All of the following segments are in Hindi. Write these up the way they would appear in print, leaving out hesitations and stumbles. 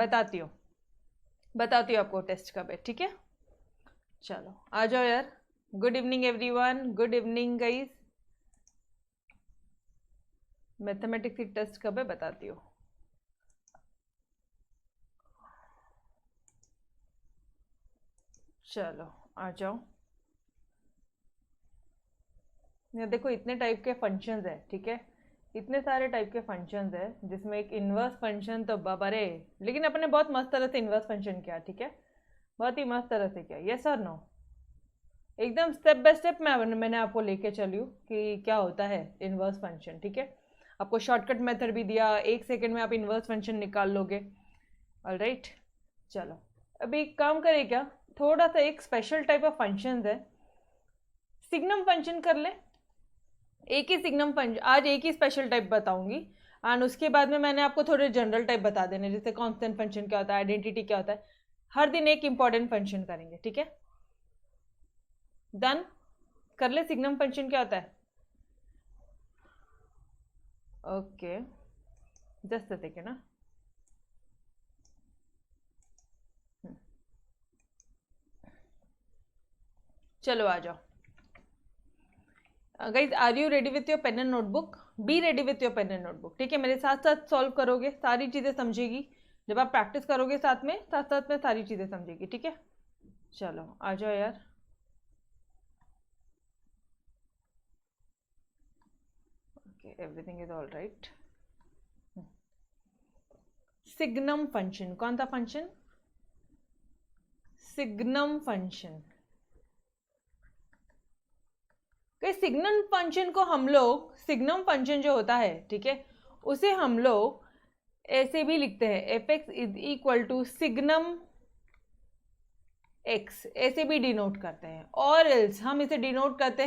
बताती हूँ आपको टेस्ट कब है, ठीक है। चलो आ जाओ यार। Good evening everyone, good evening guys. Mathematics की टेस्ट कब है बताती हूँ। चलो आ जाओ। ये देखो इतने टाइप के फंक्शंस है, ठीक है, इतने सारे टाइप के फंक्शंस है, जिसमें एक इन्वर्स फंक्शन तो बाबरे, लेकिन अपने बहुत मस्त तरह से इन्वर्स फंक्शन किया, ठीक है, बहुत ही मस्त तरह से किया। यस और नो, एकदम स्टेप बाय स्टेप मैंने आपको लेके चली हूँ कि क्या होता है इन्वर्स फंक्शन, ठीक है। आपको शॉर्टकट मेथड भी दिया, 1 सेकेंड में आप इन्वर्स फंक्शन निकाल लोगे। ऑलराइट, चलो अभी काम करें क्या, थोड़ा सा एक स्पेशल टाइप ऑफ फंक्शन है, सिग्नम फंक्शन कर ले। एक ही सिग्नम फंक्शन, आज एक ही स्पेशल टाइप बताऊंगी, एंड उसके बाद में मैंने आपको थोड़े जनरल टाइप बता देने, जैसे कांस्टेंट फंक्शन क्या होता है, आइडेंटिटी क्या होता है। हर दिन एक इंपॉर्टेंट फंक्शन करेंगे, ठीक है। डन, कर ले। सिग्नम फंक्शन क्या होता है? ओके जस्ट सेकेंड ना। चलो आ जाओ guys. Are you ready with your pen and notebook? Be ready with your pen and notebook, ठीक है। मेरे साथ साथ सॉल्व करोगे, सारी चीजें समझेगी। जब आप प्रैक्टिस करोगे साथ साथ में सारी चीजें समझेगी, ठीक है। चलो आ जाओ यार। Okay everything is all right. Signum function, कौन सा function? Signum function. Signum function को हम लोग, सिग्नम फंक्शन जो होता है, ठीक है, उसे हम लोग ऐसे भी लिखते हैं, f x is equal to signum x, ऐसे भी डिनोट करते हैं। और एल्स हम इसे डिनोट करते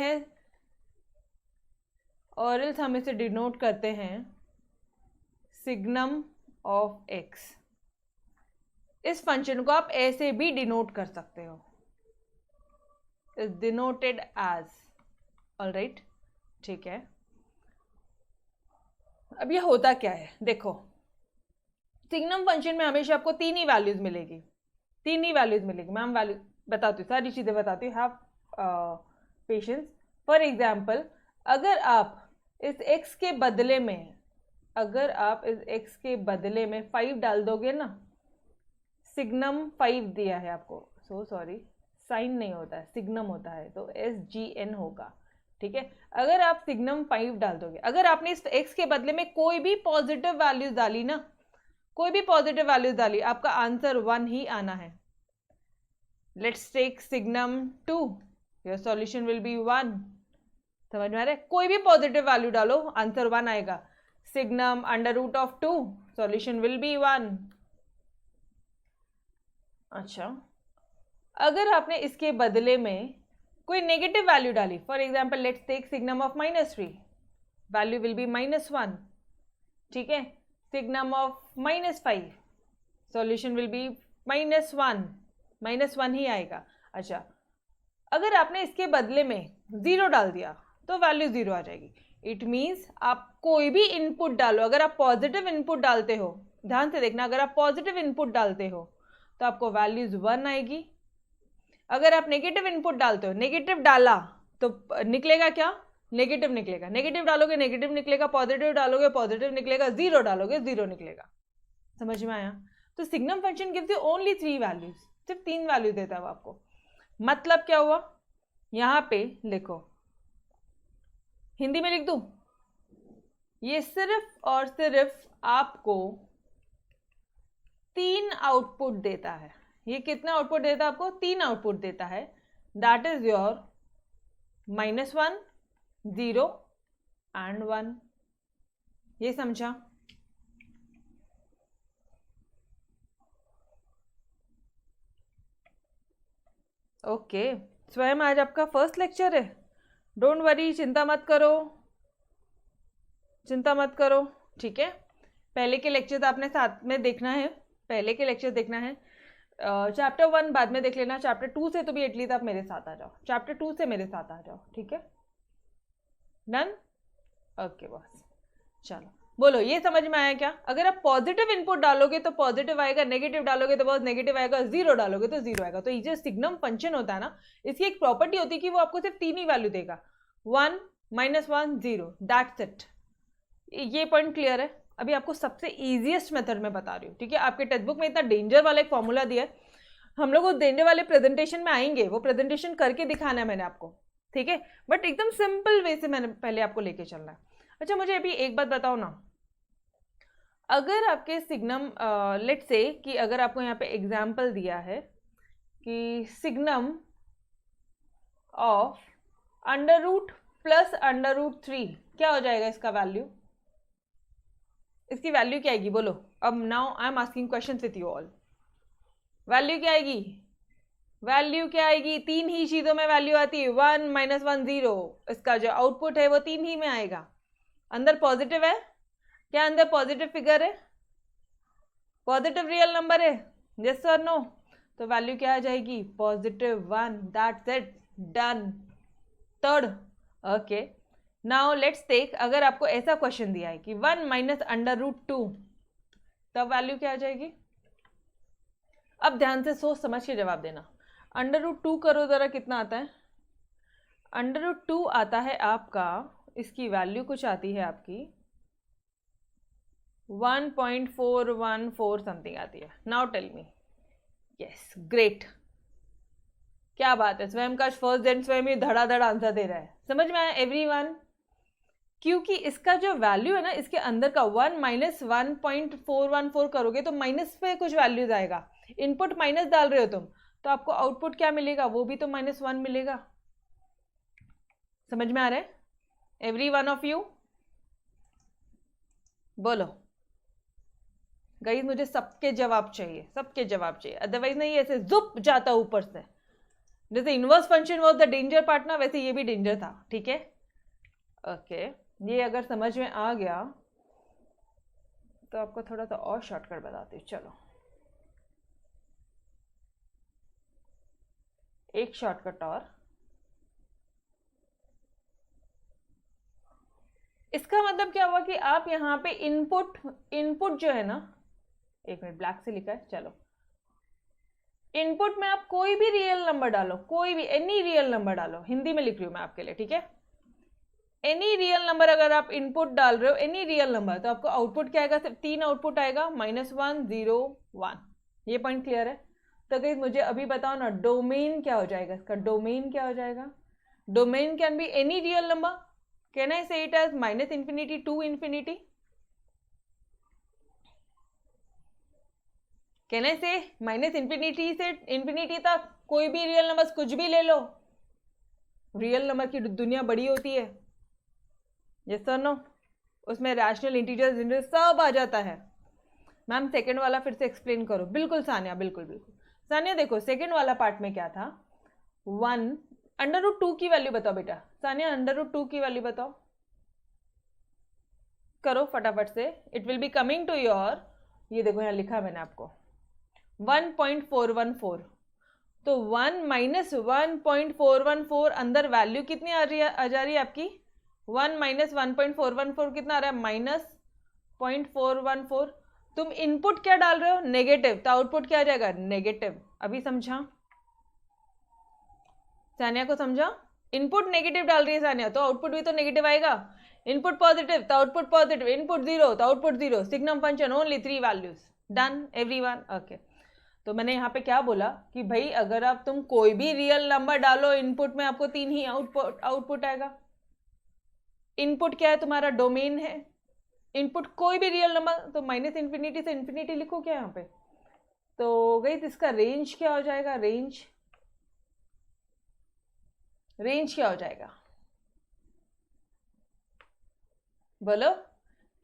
हैं, सिग्नम ऑफ एक्स। इस फंक्शन को आप ऐसे भी डिनोट कर सकते हो, इज डिनोटेड एज। ऑलराइट, ठीक है। अब ये होता क्या है, देखो सिग्नम फंक्शन में हमेशा आपको तीन ही वैल्यूज मिलेगी, मैम वैल्यू बताती हूँ, सारी चीजें बताती हूँ, हैव पेशेंस। फॉर एग्जाम्पल, अगर आप इस x के बदले में 5 डाल दोगे ना, सिग्नम 5 दिया है आपको, सो सॉरी, साइन नहीं होता है, सिग्नम होता है, तो SGN होगा, ठीक है। अगर आप सिग्नम 5 डाल दोगे, अगर आपने इस x के बदले में कोई भी पॉजिटिव वैल्यूज डाली ना, आपका आंसर 1 ही आना है। Let's take signum 2, your solution will be 1। समझ में आ रहा है? कोई भी पॉजिटिव वैल्यू डालो, आंसर 1 आएगा। Signum √2, solution will be 1। अच्छा, अगर आपने इसके बदले में कोई नेगेटिव वैल्यू डाली, for example let's take signum of -3, value will be -1, ठीक है। Signum of -5, solution will be -1 ही आएगा। अच्छा, अगर आपने इसके बदले में 0 डाल दिया तो वैल्यू 0 आ जाएगी। इट मीन्स आप कोई भी इनपुट डालो, अगर आप पॉजिटिव इनपुट डालते हो, ध्यान से देखना, अगर आप पॉजिटिव इनपुट डालते हो तो आपको वैल्यूज 1 आएगी। अगर आप नेगेटिव इनपुट डालते हो, नेगेटिव डाला तो निकलेगा क्या? नेगेटिव निकलेगा। नेगेटिव डालोगे नेगेटिव निकलेगा, पॉजिटिव डालोगे पॉजिटिव निकलेगा, 0 डालोगे 0 निकलेगा। समझ में आया? तो signum function gives you only 3 values, सिर्फ 3 वैल्यू देता है आपको। मतलब क्या हुआ, यहां पे लिखो, हिंदी में लिख दूं, ये सिर्फ और सिर्फ आपको 3 आउटपुट देता है। ये कितना आउटपुट देता है आपको? 3 आउटपुट देता है। That is your -1, 0 and 1। ये समझा? ओके, स्वयं आज आपका फर्स्ट लेक्चर है, डोंट वरी, चिंता मत करो, ठीक है। पहले के लेक्चर आपने साथ में देखना है, चैप्टर 1 बाद में देख लेना, चैप्टर 2 से तो भी एटलीस्ट आप मेरे साथ आ जाओ, चैप्टर 2 से मेरे साथ आ जाओ, ठीक है। डन? ओके बॉस, चलो बोलो ये समझ में आया क्या? अगर आप पॉजिटिव इनपुट डालोगे तो पॉजिटिव आएगा, नेगेटिव डालोगे तो बहुत नेगेटिव आएगा, जीरो डालोगे तो जीरो आएगा। तो ये जो सिग्नम फंक्शन होता है ना, इसकी एक प्रॉपर्टी होती है कि वो आपको सिर्फ 3 ही वैल्यू देगा, 1, -1, 0, दैट्स इट। ये पॉइंट क्लियर है? अभी आपको सबसे ईजिएस्ट मेथड में बता रही हूँ, ठीक है? आपके टेक्स्ट बुक में इतना डेंजर वाला एक फॉर्मूला दिया है, हम लोग उस डेंजर वाले प्रेजेंटेशन में आएंगे, वो प्रेजेंटेशन करके दिखाना है मैंने आपको, ठीक है? बट एकदम सिंपल वे से मैंने पहले आपको लेके चलना है। अच्छा मुझे अभी एक बात बताओ ना, अगर आपके सिग्नम लेट से कि अगर आपको यहाँ पे एग्जाम्पल दिया है कि सिग्नम ऑफ √+ √3, क्या हो जाएगा इसका वैल्यू? इसकी वैल्यू क्या आएगी बोलो? अब now I am asking question with you all. Value क्या आएगी? वैल्यू क्या आएगी? 3 ही चीजों में वैल्यू आती है, 1, -1, 0। इसका जो आउटपुट है वो 3 ही में आएगा। अंदर पॉजिटिव है क्या? अंदर पॉजिटिव फिगर है, पॉजिटिव रियल नंबर है, यस और नो? तो वैल्यू क्या आ जाएगी? +1, that's it, done. Third, okay now let's take, अगर आपको ऐसा क्वेश्चन दिया है कि 1 -√2, तब वैल्यू क्या आ जाएगी? अब ध्यान से सोच समझ के जवाब देना। √2 करो जरा, कितना आता है? √2 आता है आपका, इसकी वैल्यू कुछ आती है आपकी 1.414 समथिंग आती है। Now tell me. Yes great, क्या बात है, स्वयं का फर्स्ट एंड स्वयं ही धड़ाधड़ आंसर दे रहा है। समझ में आया एवरीवन? क्योंकि इसका जो वैल्यू है ना, इसके अंदर का 1 -1.414 करोगे तो माइनस पे कुछ वैल्यूज आएगा। इनपुट माइनस डाल रहे हो तुम, तो आपको आउटपुट क्या मिलेगा? वो भी तो -1 मिलेगा। समझ में आ रहा है एवरी वन ऑफ यू? बोलो गाइस, मुझे सबके जवाब चाहिए, सबके जवाब चाहिए, अदरवाइज नहीं ऐसे जुप जाता ऊपर से। जैसे inverse function was the danger part ना, वैसे ये भी डेंजर था, ठीक है? ओके ये अगर समझ में आ गया तो आपको थोड़ा सा और शॉर्टकट बताती हूँ। चलो एक शॉर्टकट और। इसका मतलब क्या हुआ कि आप यहाँ पे इनपुट जो है ना, एक मिनट ब्लैक से लिखा है, चलो इनपुट में आप कोई भी रियल नंबर डालो, कोई भी एनी रियल नंबर डालो, हिंदी में लिख रही हूँ मैं आपके लिए, ठीक है? एनी रियल नंबर अगर आप इनपुट डाल रहे हो, एनी रियल नंबर, तो आपको आउटपुट क्या आएगा? सिर्फ 3 आउटपुट आएगा, -1, 0, 1। ये पॉइंट क्लियर है? तो गाइस मुझे अभी बताओ ना, डोमेन क्या हो जाएगा इसका? डोमेन क्या हो जाएगा? Domain can be any real number. Can I say it as -∞ to ∞? Can I say -∞ से ∞ तक कोई भी रियल नंबर, कुछ भी ले लो, रियल नंबर की दुनिया बड़ी होती है, यस और नो? उसमें रैशनल, इंटीजर्स सब आ जाता है। मैम सेकंड वाला फिर से एक्सप्लेन करो। बिल्कुल सानिया, बिल्कुल बिल्कुल सानिया। देखो सेकंड वाला पार्ट में क्या था? 1 √2 की वैल्यू बताओ बेटा। सानिया √2 की वैल्यू बताओ, करो फटाफट से। It will be coming to your, ये देखो यहाँ लिखा मैंने आपको 1.414। तो 1 -1.414 अंदर वैल्यू कितनी आ जा रही है आपकी? 1 - 1.414 कितना आ रहा है? -0.414। तुम इनपुट क्या डाल रहे हो? नेगेटिव, तो आउटपुट क्या आ जाएगा? नेगेटिव। अभी समझा? सानिया को समझा? इनपुट नेगेटिव डाल रही है सानिया, तो आउटपुट भी तो नेगेटिव आएगा। इनपुट पॉजिटिव तो आउटपुट पॉजिटिव, इनपुट 0 तो output 0। Signum function only 3 values. Done everyone? Okay तो मैंने यहाँ पे क्या बोला कि भाई अगर आप तुम कोई भी रियल नंबर डालो इनपुट में, आपको 3 ही आउटपुट आएगा। इनपुट क्या है तुम्हारा? डोमेन है। इनपुट कोई भी रियल नंबर, तो -∞ से इन्फिनिटी लिखो क्या यहाँ पे? तो गाइस इसका रेंज क्या हो जाएगा? रेंज क्या हो जाएगा बोलो?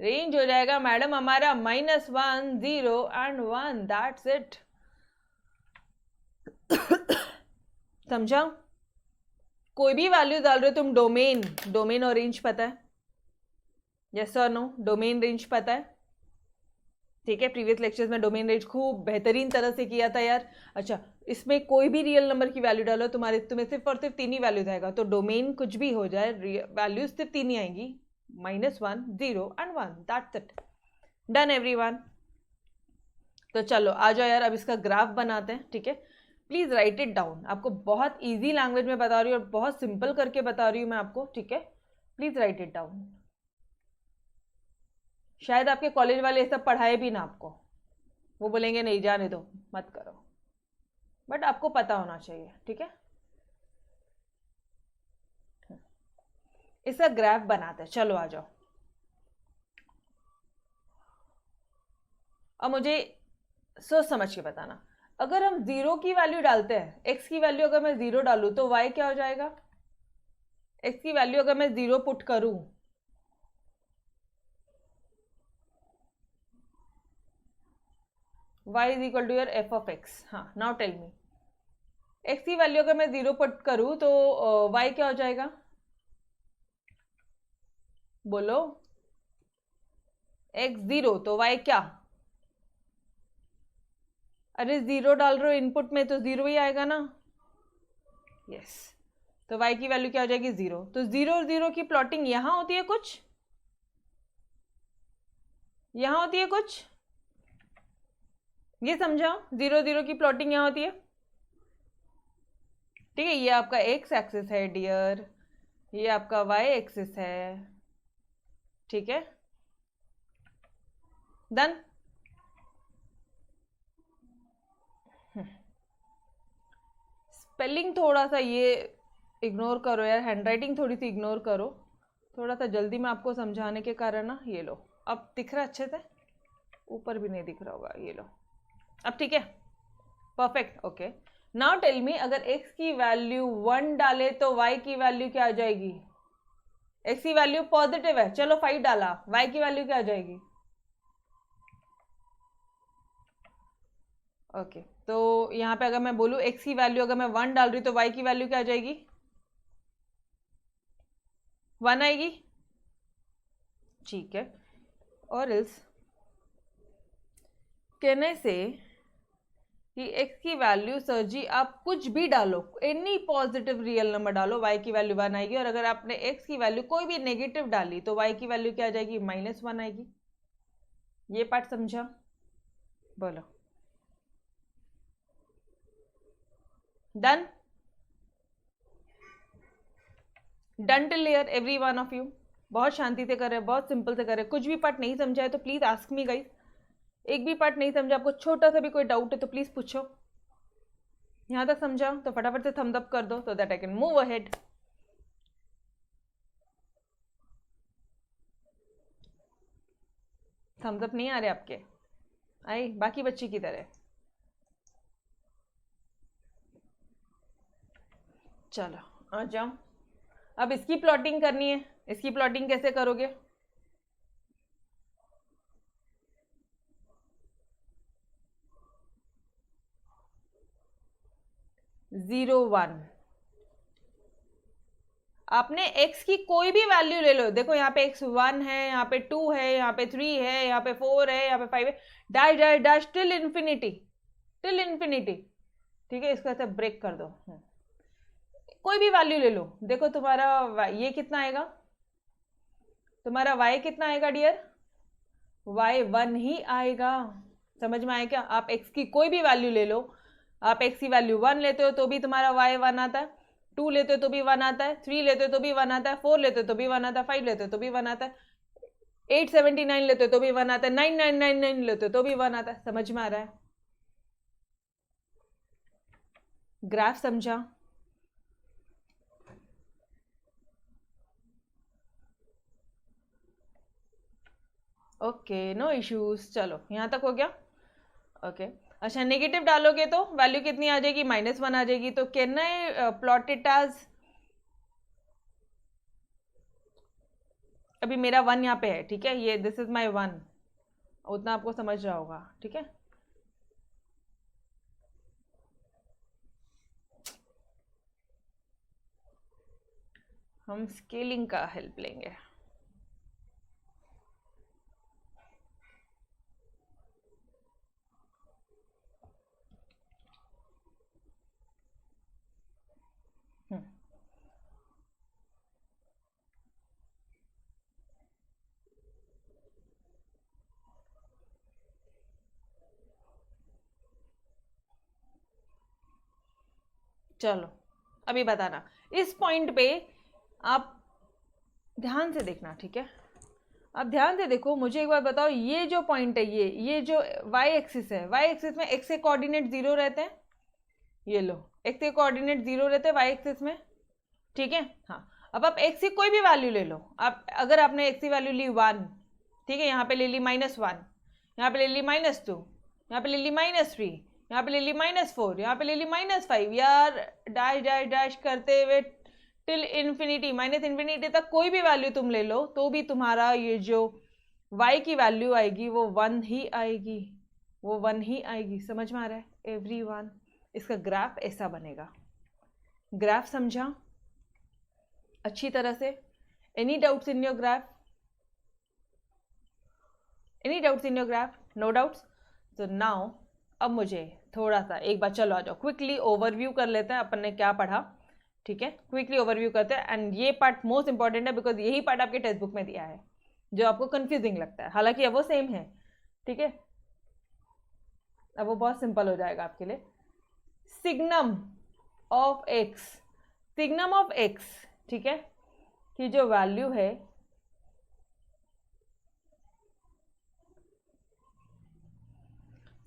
रेंज हो जाएगा मैडम हमारा -1, 0 एंड 1, दैट्स इट। समझा? कोई भी वैल्यू डाल रहे हो तुम, डोमेन और रेंज पता है? यस और नो? डोमेन रेंज पता है? ठीक है, प्रीवियस लेक्चर्स में डोमेन रेंज खूब बेहतरीन तरह से किया था यार। अच्छा इसमें कोई भी रियल नंबर की वैल्यू डालो, तुम्हें सिर्फ और सिर्फ 3 ही वैल्यूज आएगा। तो डोमेन कुछ भी हो जाए, वैल्यूज सिर्फ 3 ही आएंगी। -1 0 and 1, that's it. Done everyone. तो चलो आ जाओ यार, अब इसका ग्राफ बनाते हैं, ठीक है। Please right it down. आपको बहुत इजी लैंग्वेज में बता रही हूँ और बहुत सिंपल करके बता रही हूँ मैं आपको, ठीक है। Please right it down. शायद आपके कॉलेज वाले ये सब पढ़ाए भी ना आपको, वो बोलेंगे नहीं जाने दो मत करो, बट आपको पता होना चाहिए, ठीक है। इसका ग्राफ बनाते हैं, चलो आ जाओ। अब मुझे सोच समझ के बताना, अगर हम 0 की वैल्यू डालते हैं, x की वैल्यू अगर मैं 0 डालूं तो y क्या हो जाएगा? x की वैल्यू अगर मैं 0 पुट करूं, y is equal to your f of x। हाँ, नाउ टेल मी, x की वैल्यू अगर मैं 0 पुट करूं तो y क्या हो जाएगा? बोलो। x 0 तो y क्या? अरे 0 डाल रहे हो इनपुट में तो 0 ही आएगा ना। यस, तो y की वैल्यू क्या हो जाएगी? 0। तो 0 0 की प्लॉटिंग यहां होती है कुछ, यहां होती है कुछ, ये समझाओ। 0 0 की प्लॉटिंग यहां होती है, ठीक है। ये आपका x एक्सिस है डियर, ये आपका y एक्सिस है, ठीक है। डन। स्पेलिंग थोड़ा सा ये इग्नोर करो यार, हैंडराइटिंग थोड़ी सी इग्नोर करो, थोड़ा सा जल्दी में आपको समझाने के कारण ना। ये लो, अब दिख रहा अच्छे से, ऊपर भी नहीं दिख रहा होगा, ये लो अब, ठीक है, perfect, okay. Now tell me, अगर x की वैल्यू 1 डाले तो y की वैल्यू क्या आ जाएगी? x की वैल्यू पॉजिटिव है, चलो 5 डाला, y की वैल्यू क्या आ जाएगी? ओके, तो यहाँ पे अगर मैं बोलूँ x की वैल्यू अगर मैं 1 डाल रही तो y की वैल्यू क्या आ जाएगी? 1 आएगी, ठीक है। और इल्स कैन आई से कि x की वैल्यू सर जी आप कुछ भी डालो, एनी पॉजिटिव रियल नंबर डालो, y की वैल्यू 1 आएगी। और अगर आपने x की वैल्यू कोई भी नेगेटिव डाली तो y की वैल्यू क्या आ जाएगी? -1 आएगी। ये पार्ट समझा? बोलो। Done. Done till here every one of you. बहुत शांति से कर रहे हैं, बहुत सिंपल से कर रहे हैं। कुछ भी पार्ट नहीं समझा है तो प्लीज आस्क मी गाइस। एक भी पार्ट नहीं समझा, आपको छोटा सा भी कोई डाउट है तो प्लीज पूछो। यहां तक समझा तो फटाफट से थम्स अप कर दो so that I can move ahead. Thumbs up नहीं आ रहे आपके? आए बाकी बच्चे की तरह। चलो आ जाओ, अब इसकी प्लॉटिंग करनी है। इसकी प्लॉटिंग कैसे करोगे? 0 1, आपने x की कोई भी वैल्यू ले लो। देखो यहाँ पे x 1 है, यहाँ पे 2 है, यहाँ पे 3 है, यहाँ पे 4 है, यहाँ पे 5 है, dash dash dash till infinity, till infinity, ठीक है। इसको ऐसे ब्रेक कर दो, कोई भी वैल्यू ले लो। देखो तुम्हारा ये कितना आएगा? तुम्हारा y कितना आएगा डियर? y 1 ही आएगा। समझ में आया क्या? आप x की कोई भी वैल्यू ले लो, आप x की वैल्यू 1 लेते हो तो भी तुम्हारा y 1 आता है, 2 लेते हो तो भी 1 आता है, 3 लेते हो तो भी 1 आता है, 4 लेते हो तो भी 1 आता है, 5 लेते हो तो भी 1 आता है, 879 लेते हो तो भी 1 आता है, 9999 लेते हो तो भी 1 आता है। समझ में आ रहा है? ग्राफ समझा? Okay, no issues. चलो यहाँ तक हो गया, ओके। अच्छा, नेगेटिव डालोगे तो वैल्यू कितनी आ जाएगी? -1 आ जाएगी। तो can I plot it as, अभी मेरा 1 यहाँ पे है, ठीक है, ये दिस इज माई 1, उतना आपको समझ रहा होगा, ठीक है। हम स्केलिंग का हेल्प लेंगे। चलो अभी बताना, इस पॉइंट पे आप ध्यान से देखना, ठीक है। अब ध्यान से देखो, मुझे एक बार बताओ, ये जो पॉइंट है, ये जो वाई एक्सिस है, वाई एक्सिस में एक्स के कोऑर्डिनेट 0 रहते हैं, ये लो एक्स के कोऑर्डिनेट 0 रहते हैं वाई एक्सिस में, ठीक है। हाँ, अब आप एक्स की कोई भी वैल्यू ले लो, आप अगर आपने एक्स की वैल्यू ली 1, ठीक है, यहाँ पे ले ली -1, यहाँ पे ले ली -2, यहाँ पे ले ली -3, यहाँ पे ले ली -4, यहाँ पे ले ली -5, यार डैश डैश डैश करते हुए टिल इन्फिनिटी, -इन्फिनिटी तक कोई भी वैल्यू तुम ले लो तो भी तुम्हारा ये जो y की वैल्यू आएगी वो 1 ही आएगी, वो 1 ही आएगी। समझ में आ रहा है एवरीवन? इसका ग्राफ ऐसा बनेगा। ग्राफ समझा अच्छी तरह से? Any doubts in your graph? Any doubts in your graph? No doubts? तो नाउ अब मुझे थोड़ा सा एक बार चलो आ जाओ, क्विकली ओवरव्यू कर लेते हैं अपन ने क्या पढ़ा, ठीक है। क्विकली ओवरव्यू करते हैं, एंड ये पार्ट मोस्ट इंपॉर्टेंट है बिकॉज यही पार्ट आपके टेक्स्ट बुक में दिया है जो आपको कंफ्यूजिंग लगता है, हालांकि अब वो सेम है, ठीक है। अब वो बहुत सिंपल हो जाएगा आपके लिए। Signum of x, signum of x, ठीक है, कि जो वैल्यू है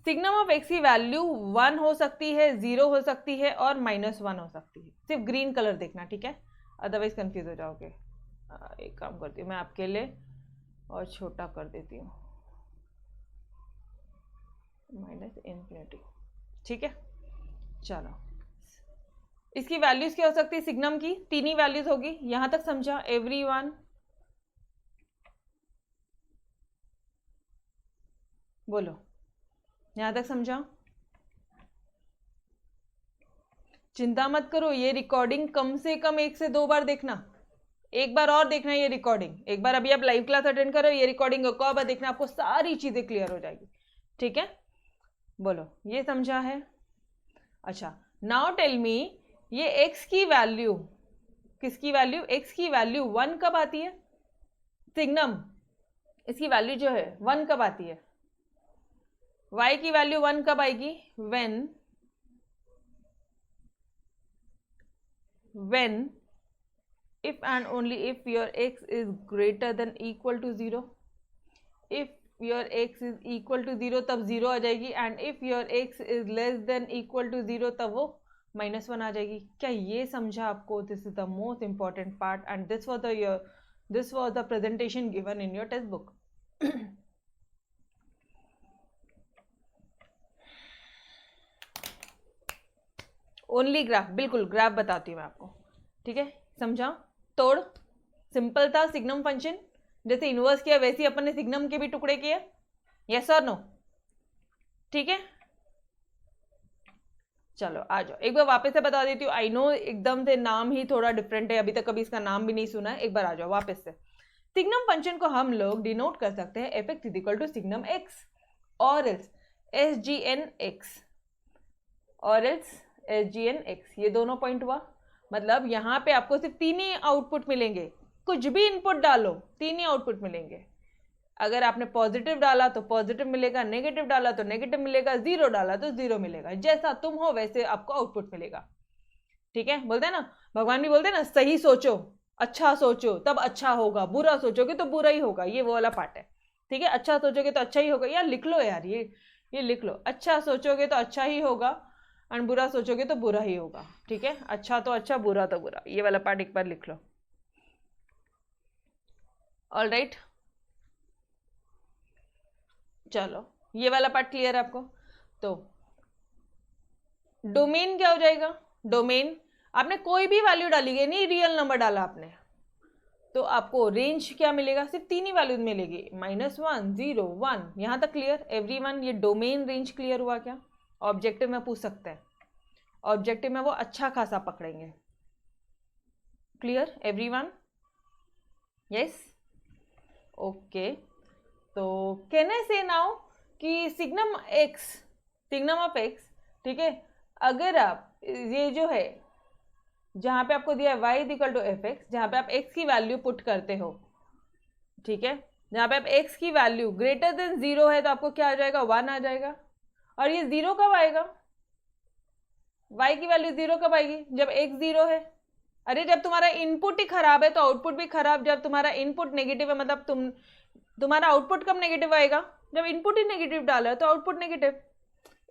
सिग्नम ऑफ एक्स की वैल्यू 1 हो सकती है, 0 हो सकती है और -1 हो सकती है। सिर्फ ग्रीन कलर देखना, ठीक है, अदरवाइज कंफ्यूज हो जाओगे। एक काम करती हूँ मैं आपके लिए और छोटा कर देती हूँ, -∞, ठीक है। चलो इसकी वैल्यूज क्या हो सकती है? सिग्नम की 3 ही वैल्यूज होगी। यहां तक समझा एवरीवन? बोलो, यहां तक समझा? चिंता मत करो, ये रिकॉर्डिंग कम से कम 1 से 2 बार देखना, एक बार और देखना ये रिकॉर्डिंग। एक बार अभी आप लाइव क्लास अटेंड करो, ये रिकॉर्डिंग एक और बार देखना, आपको सारी चीजें क्लियर हो जाएगी, ठीक है। बोलो, ये समझा है? अच्छा, नाउ टेल मी, ये x की वैल्यू, किसकी वैल्यू? x की वैल्यू 1 कब आती है? सिग्नम इसकी वैल्यू जो है 1 कब आती है? y की वैल्यू 1 कब आएगी? when if and only if your x is greater than equal to 0, if your x is equal to 0 तब 0 आ जाएगी, and if your x is less than equal to 0 तब वो -1 आ जाएगी। क्या ये समझा आपको? This is the most important part, and this was the presentation given in your text book. Only graph, बिल्कुल ग्राफ बताती हूँ मैं आपको, ठीक है। समझा? तोड़ सिंपल था। सिग्नम फंक्शन जैसे इनवर्स किया वैसे ही अपन ने सिग्नम के भी टुकड़े किए, यस और नो? ठीक है, चलो आ जाओ। एक बार वापस से बता देती हूँ, आई नो एकदम से नाम ही थोड़ा डिफरेंट है, अभी तक कभी इसका नाम भी नहीं सुना है। एक बार आ जाओ वापस से। सिग्नम फंक्शन को हम लोग डिनोट कर सकते हैं f x equal to signum x और else S G N x, और else S G N x. ये दोनों पॉइंट हुआ, मतलब यहाँ पे आपको सिर्फ 3 ही आउटपुट मिलेंगे। कुछ भी इनपुट डालो 3 ही आउटपुट मिलेंगे। अगर आपने पॉजिटिव डाला तो पॉजिटिव मिलेगा, नेगेटिव डाला तो नेगेटिव मिलेगा, 0 डाला तो 0 मिलेगा। जैसा तुम हो वैसे आपको आउटपुट मिलेगा, ठीक है। बोलते हैं ना, भगवान भी बोलते हैं ना, सही सोचो, अच्छा सोचो तब अच्छा होगा, बुरा सोचोगे तो बुरा ही होगा। ये वो वाला पार्ट है, ठीक है। अच्छा सोचोगे तो अच्छा ही होगा। यार लिख लो यार, ये लिख लो। अच्छा सोचोगे तो अच्छा ही होगा एंड बुरा सोचोगे तो बुरा ही होगा, ठीक है। अच्छा तो अच्छा, बुरा तो बुरा, ये वाला पार्ट एक बार लिख लो। ऑल राइट, चलो ये वाला पार्ट क्लियर है आपको। तो डोमेन क्या हो जाएगा? डोमेन आपने कोई भी वैल्यू डाली है, नहीं रियल नंबर डाला आपने, तो आपको रेंज क्या मिलेगा? सिर्फ 3 ही वैल्यू मिलेगी, -1, 0, 1। यहां तक क्लियर एवरीवन? ये डोमेन रेंज क्लियर हुआ क्या? ऑब्जेक्टिव में पूछ सकते हैं, ऑब्जेक्टिव में वो अच्छा खासा पकड़ेंगे। Clear everyone? Yes, okay. तो कैन आई से नाउ कि signum x, signum of x, ठीक है, अगर आप ये जो है जहां पे आपको दिया है y equal to f x, जहां पे आप x की वैल्यू पुट करते हो, ठीक है, जहां पे आप x की वैल्यू ग्रेटर देन 0 है तो आपको क्या आ जाएगा? 1 आ जाएगा। और ये 0 कब आएगा? y की वैल्यू 0 कब आएगी? जब x 0 है। अरे जब तुम्हारा इनपुट ही खराब है तो आउटपुट भी खराब। जब तुम्हारा इनपुट नेगेटिव है मतलब तुम्हारा आउटपुट कब नेगेटिव आएगा? जब इनपुट ही नेगेटिव डाला है तो आउटपुट नेगेटिव।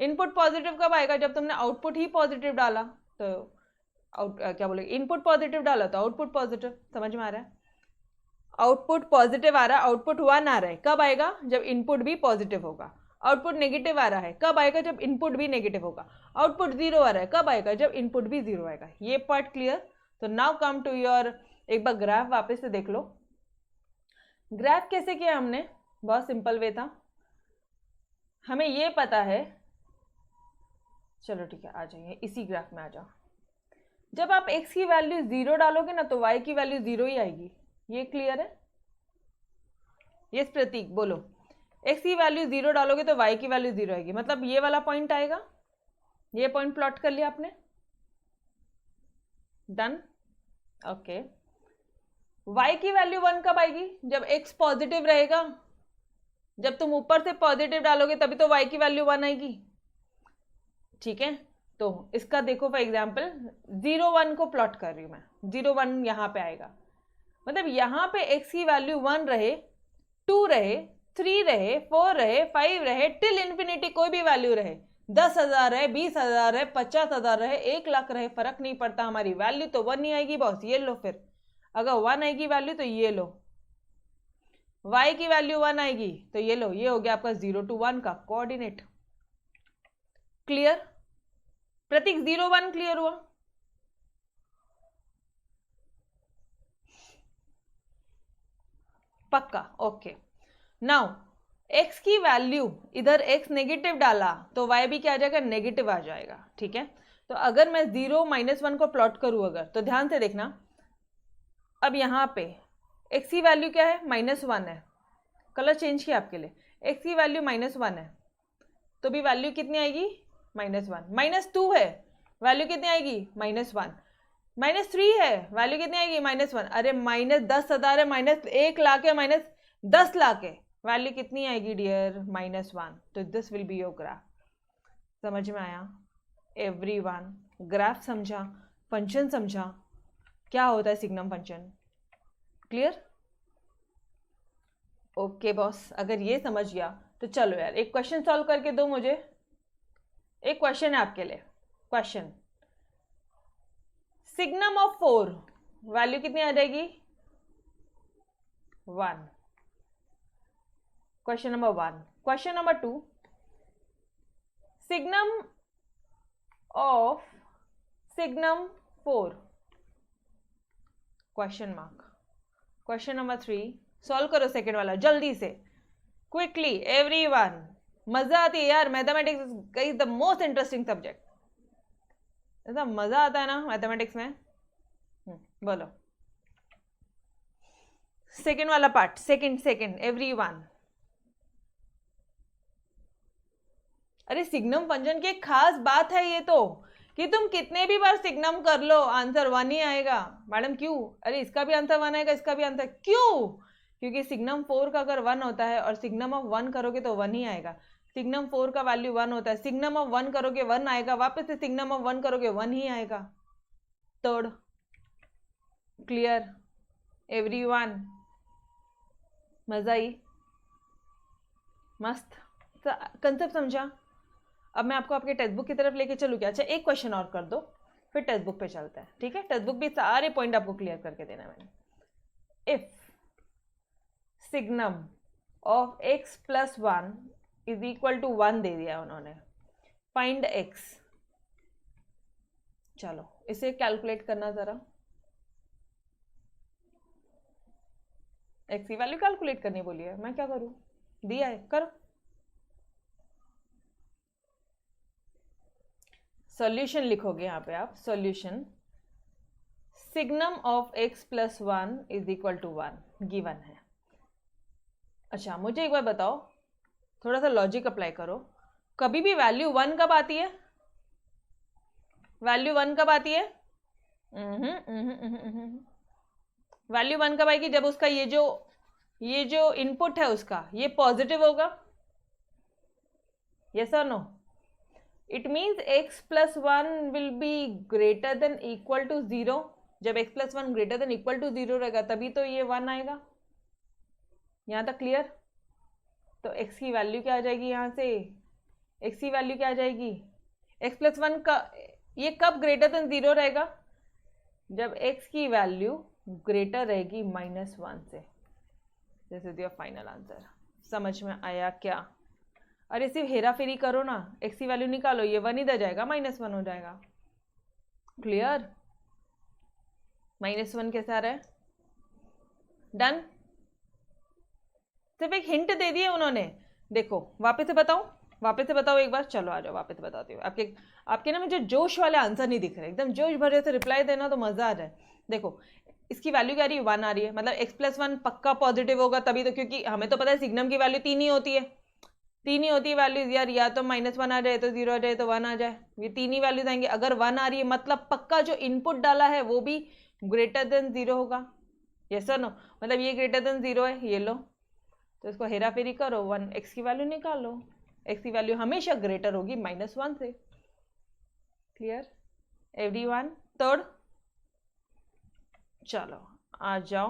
इनपुट पॉजिटिव कब आएगा? जब तुमने आउटपुट ही पॉजिटिव डाला। तो क्या बोले, इनपुट पॉजिटिव डाला तो आउटपुट पॉजिटिव। समझ में आ रहा है? आउटपुट पॉजिटिव आ रहा है, आउटपुट 1 आ रहा है, कब आएगा? जब इनपुट भी पॉजिटिव होगा। आउटपुट नेगेटिव आ रहा है, कब आएगा? जब इनपुट भी नेगेटिव होगा। आउटपुट 0 आ रहा है, कब आएगा? जब इनपुट भी 0 आएगा। ये पार्ट क्लियर? तो नाउ कम टू योर, एक बार ग्राफ वापस से देख लो। ग्राफ कैसे किया हमने? बहुत सिंपल वे था। हमें ये पता है, चलो ठीक है, आ जाइए इसी ग्राफ में आ जाओ। जब आप x की वैल्यू 0 डालोगे ना तो y की वैल्यू 0 ही आएगी। ये क्लियर है? यस प्रतीक बोलो। x की वैल्यू 0 डालोगे तो y की वैल्यू 0 आएगी, मतलब ये वाला पॉइंट आएगा। ये पॉइंट प्लॉट कर लिया आपने? डन। ओके। y की वैल्यू 1 कब आएगी? जब x पॉजिटिव रहेगा। जब तुम ऊपर से पॉजिटिव डालोगे तभी तो y की वैल्यू 1 आएगी। ठीक है, तो इसका देखो फॉर एग्जाम्पल 0 1 को प्लॉट कर रही हूं मैं। 0 1 यहां पे आएगा, मतलब यहां पे x की वैल्यू 1 रहे, 2 रहे, 3 रहे, 4 रहे, 5 रहे, टिल इन्फिनिटी कोई भी वैल्यू रहे, 10,000 रहे, 20,000 रहे, 50,000 रहे, 1 लाख रहे, फर्क नहीं पड़ता, हमारी वैल्यू तो 1 ही आएगी बॉस। ये लो, फिर अगर 1 आएगी वैल्यू तो ये लो, y की वैल्यू 1 आएगी तो ये लो, ये हो गया आपका 0 to 1 का कोऑर्डिनेट। क्लियर? प्रतीक 0 1 क्लियर हुआ? पक्का? ओके। नाउ x की वैल्यू, इधर x नेगेटिव डाला तो y भी क्या आ जाएगा? नेगेटिव आ जाएगा। ठीक है, तो अगर मैं 0 -1 को प्लॉट करूं अगर, तो ध्यान से देखना। अब यहां पे x की वैल्यू क्या है? -1 है। कलर चेंज किया आपके लिए। x की वैल्यू -1 है तो भी वैल्यू कितनी आएगी? -1। -2 है, वैल्यू कितनी आएगी? -1। -3 है, वैल्यू कितनी आएगी? -1। अरे -10,000 है, -1 लाख है, -10 लाख है, वैल्यू कितनी आएगी डियर? -1। तो this will be your graph. समझ में आया एवरीवन? ग्राफ समझा, फंक्शन समझा, क्या होता है signum function? Clear? Okay boss, अगर ये समझ गया तो चलो यार एक क्वेश्चन सॉल्व करके दो मुझे। एक क्वेश्चन है आपके लिए। क्वेश्चन, सिग्नम ऑफ 4 वैल्यू कितनी आ जाएगी? 1। Question number 1। Question number 2, signum of signum 4 question mark. Question number 3, solve करो सेकेंड वाला जल्दी से, क्विकली एवरीवन। मजा आती है यार, mathematics is the most interesting subject. ऐसा मजा आता है ना मैथमेटिक्स में। बोलो सेकेंड वाला पार्ट, सेकेंड एवरीवन। अरे सिग्नम फंक्शन की एक खास बात है ये तो, कि तुम कितने भी बार सिग्नम कर लो आंसर 1 ही आएगा। मैडम क्यों? अरे इसका भी आंसर 1 आएगा, इसका भी आंसर, क्यों? क्योंकि सिग्नम 4 का अगर 1 होता है और सिग्नम ऑफ 1 करोगे तो 1 ही आएगा। सिग्नम 4 का वैल्यू 1 होता है, सिग्नम ऑफ 1 करोगे 1 आएगा, वापस से सिग्नम ऑफ 1 करोगे 1 ही आएगा। Third, clear everyone? मजा आई? मस्त कंसेप्ट समझा? अब मैं आपको आपके टेक्स्ट बुक की तरफ लेके चलूँ क्या? अच्छा एक क्वेश्चन और कर दो फिर टेक्स्ट बुक पे चलता है। ठीक है, टेक्स्ट बुक भी सारे पॉइंट आपको क्लियर करके देना मैंने। इफ सिग्नम ऑफ x + 1 = 1 दे दिया उन्होंने, फाइंड x। चलो इसे कैलकुलेट करना जरा, x की वैल्यू कैलकुलेट करनी बोली है, मैं क्या करूं? दिया है, करो। सॉल्यूशन लिखोगे यहाँ पे आप, solution signum of x + 1 = 1 given है। अच्छा मुझे एक बार बताओ, थोड़ा सा लॉजिक अप्लाई करो, कभी भी वैल्यू 1 कब आती है? वैल्यू 1 कब आती है? वैल्यू 1 कब आएगी? जब उसका ये जो इनपुट है उसका ये पॉजिटिव होगा। यस और no? It means x plus 1 will be greater than equal to 0. जब x plus 1 greater than equal to 0 रहेगा तभी तो ये 1 आएगा. यहाँ तक क्लियर? तो x की वैल्यू क्या आ जाएगी यहाँ से? x की वैल्यू क्या आ जाएगी? x प्लस 1 का ये कब ग्रेटर देन 0 रहेगा? जब x की वैल्यू ग्रेटर रहेगी -1 से. This is your final answer. समझ में आया क्या? अरे सिर्फ हेरा फेरी करो ना, x की वैल्यू निकालो, ये 1 इधर जाएगा, -1 हो जाएगा. क्लियर? -1 कैसे आ रहा है? डन. सिर्फ एक हिंट दे दिए उन्होंने. देखो वापस से बताओ एक बार. चलो आ जाओ वापस से बताती हूँ. आपके ना मुझे जोश वाले आंसर नहीं दिख रहे. एकदम जोश भरे से रिप्लाई देना तो मजा आ जाए. देखो इसकी वैल्यू क्या आ रही है? 1 आ रही है. मतलब x प्लस 1 पक्का पॉजिटिव होगा तभी तो, क्योंकि हमें तो पता है सिग्नम की वैल्यू 3 ही होती है. 3 ही होती है वैल्यूज यार. या तो -1 आ जाए तो 0 आ जाए तो 1 आ जाए. ये 3 ही वैल्यूज आएंगे. अगर 1 आ रही है मतलब पक्का जो इनपुट डाला है वो भी ग्रेटर देन 0 होगा. यस और नो? मतलब ये ग्रेटर देन 0 है, ये लो. तो इसको हेरा फेरी करो, 1 x की वैल्यू निकालो. x की वैल्यू हमेशा ग्रेटर होगी -1 से. Clear everyone? थर्ड. चलो आ जाओ.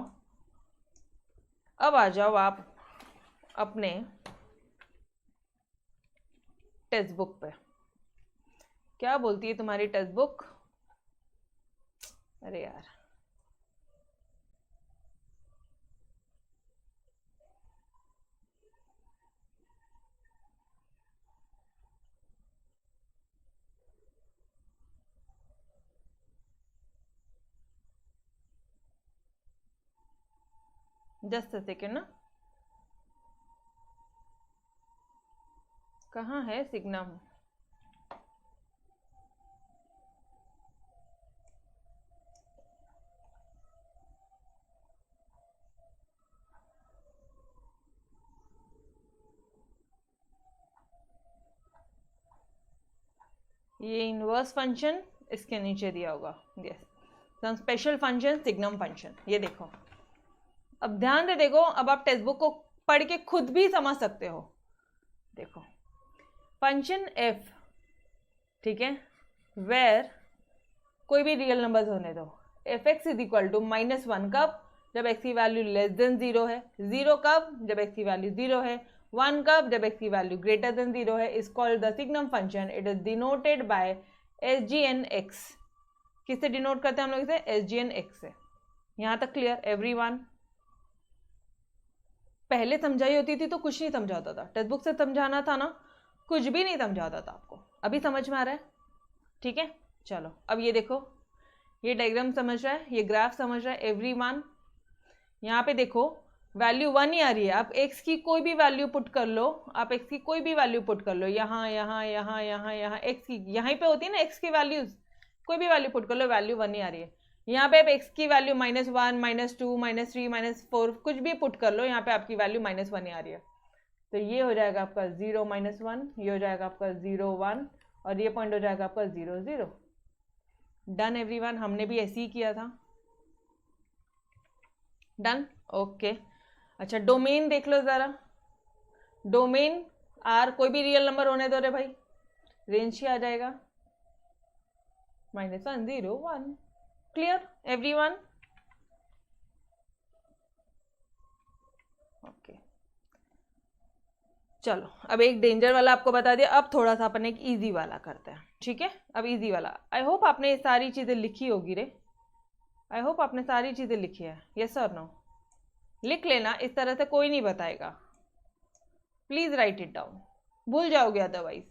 अब आ जाओ आप अपने टेक्स्ट बुक पे. क्या बोलती है तुम्हारी टेक्स्ट बुक? अरे यार जस्ट सेकेंड ना. कहाँ है सिग्नम? ये इनवर्स फंक्शन इसके नीचे दिया होगा. Yes, some special function signum function. ये देखो अब ध्यान से देखो. अब आप टेक्स्ट बुक को पढ़ के खुद भी समझ सकते हो. देखो फंक्शन f, ठीक है, वेर कोई भी रियल नंबर्स होने दो. f(x) इज इक्वल टू -1 कब? जब x की वैल्यू लेस देन 0 है. 0 कब? जब x की वैल्यू 0 है. 1 कब? जब x की वैल्यू ग्रेटर देन 0 है. Is called the signum function. It is denoted by SGN(x). किससे डिनोट करते हैं हम लोग इसे? SGN(x) से. यहाँ तक क्लियर एवरीवन? पहले समझाई होती थी तो कुछ नहीं समझाता था. टेक्स्ट बुक से समझाना था ना, कुछ भी नहीं समझाता था आपको. अभी समझ में आ रहा है? ठीक है. चलो अब ये देखो, ये डायग्राम समझ रहा है, ये ग्राफ समझ रहा है एवरीवन? यहाँ पे देखो वैल्यू 1 ही आ रही है. आप x की कोई भी वैल्यू पुट कर लो. आप x की कोई भी वैल्यू पुट कर लो. यहाँ यहाँ यहाँ यहाँ यहाँ x की यहीं पे होती है ना x की वैल्यूज. कोई भी वैल्यू पुट कर लो, वैल्यू 1 ही आ रही है. यहाँ पे आप x की वैल्यू -1 -2 -3 -4 कुछ भी पुट कर लो, यहाँ पे आपकी वैल्यू -1 ही आ रही है. तो ये हो जाएगा आपका 0 -1, ये हो जाएगा आपका 0 1 और ये पॉइंट हो जाएगा आपका 0 0. Done everyone? हमने भी ऐसे ही किया था. डन. ओके. अच्छा डोमेन देख लो जरा. डोमेन आर कोई भी रियल नंबर होने दो रे भाई. रेंज ही आ जाएगा -1 0 1. Clear everyone? ओके. चलो अब एक डेंजर वाला आपको बता दिया. अब थोड़ा सा अपन एक इजी वाला करते हैं. ठीक है. अब इजी वाला. आई होप आपने ये सारी चीजें लिखी होगी रे. आई होप आपने सारी चीजें लिखी है. यस और नो? लिख लेना, इस तरह से कोई नहीं बताएगा. Please right it down. भूल जाओगे अदरवाइज.